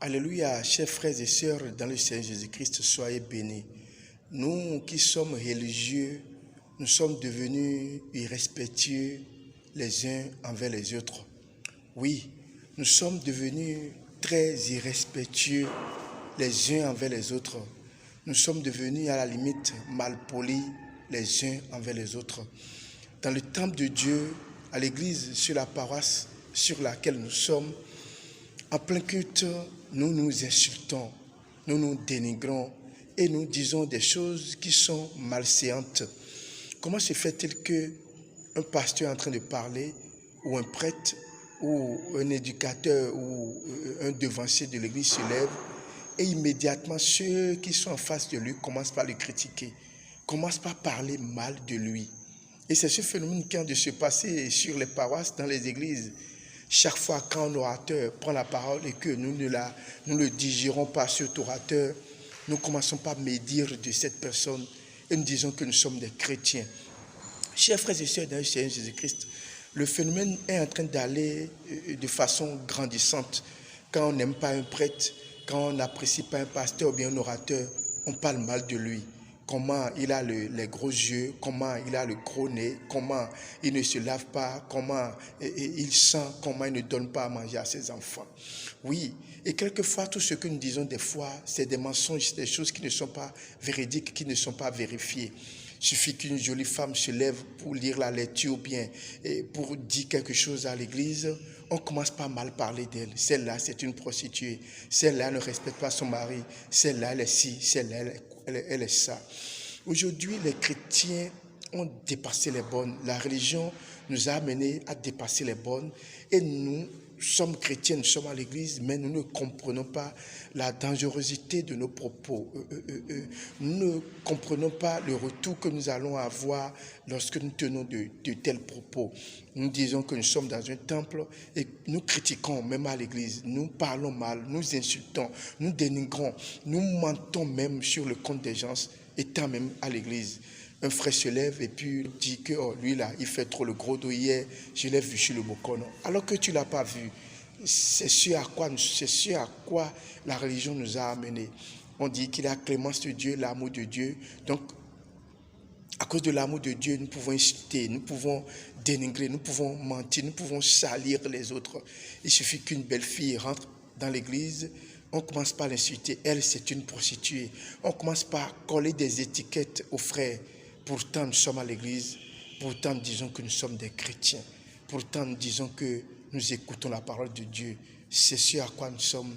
Alléluia, chers frères et sœurs, dans le Seigneur Jésus-Christ, soyez bénis. Nous qui sommes religieux, nous sommes devenus irrespectueux les uns envers les autres. Oui, nous sommes devenus très irrespectueux les uns envers les autres. Nous sommes devenus à la limite malpolis les uns envers les autres. Dans le temple de Dieu, à l'église, sur la paroisse sur laquelle nous sommes, en plein culte, nous nous insultons, nous nous dénigrons et nous disons des choses qui sont malséantes. Comment se fait-il qu'un pasteur est en train de parler, ou un prêtre, ou un éducateur, ou un devancier de l'église se lève, et immédiatement ceux qui sont en face de lui commencent par le critiquer, commencent par parler mal de lui. Et c'est ce phénomène qui a de se passer sur les paroisses, dans les églises. Chaque fois qu'un orateur prend la parole et que nous ne le digérons pas, cet orateur, nous commençons par médire de cette personne et nous disons que nous sommes des chrétiens. Chers frères et sœurs dans le Seigneur Jésus-Christ, le phénomène est en train d'aller de façon grandissante. Quand on n'aime pas un prêtre, quand on n'apprécie pas un pasteur ou bien un orateur, on parle mal de lui. Comment il a les gros yeux, comment il a le gros nez, comment il ne se lave pas, comment il sent, comment il ne donne pas à manger à ses enfants. Oui, et quelquefois, tout ce que nous disons des fois, c'est des mensonges, des choses qui ne sont pas véridiques, qui ne sont pas vérifiées. Il suffit qu'une jolie femme se lève pour lire la lecture ou bien pour dire quelque chose à l'église, on commence par mal parler d'elle. Celle-là, c'est une prostituée. Celle-là ne respecte pas son mari. Celle-là, elle est ci. Celle-là, elle est ça. Aujourd'hui, les chrétiens ont dépassé les bornes. La religion nous a amenés à dépasser les bornes. Et nous sommes chrétiens, nous sommes à l'église, mais nous ne comprenons pas la dangerosité de nos propos. Nous ne comprenons pas le retour que nous allons avoir lorsque nous tenons de tels propos. Nous disons que nous sommes dans un temple et nous critiquons même à l'église. Nous parlons mal, nous insultons, nous dénigrons, nous mentons même sur le compte des gens, étant même à l'église. Un frère se lève et puis dit que lui là, il fait trop le gros dos hier, je l'ai vu sur le Bokono. Alors que tu ne l'as pas vu. C'est ce à quoi la religion nous a amenés. On dit qu'il y a la clémence de Dieu, l'amour de Dieu. Donc, à cause de l'amour de Dieu, nous pouvons insulter, nous pouvons dénigrer, nous pouvons mentir, nous pouvons salir les autres. Il suffit qu'une belle fille rentre dans l'église, on commence par l'insulter. Elle, c'est une prostituée. On commence par coller des étiquettes aux frères. Pourtant, nous sommes à l'église. Pourtant, nous disons que nous sommes des chrétiens. Pourtant, nous disons que nous écoutons la parole de Dieu. C'est ce à quoi nous sommes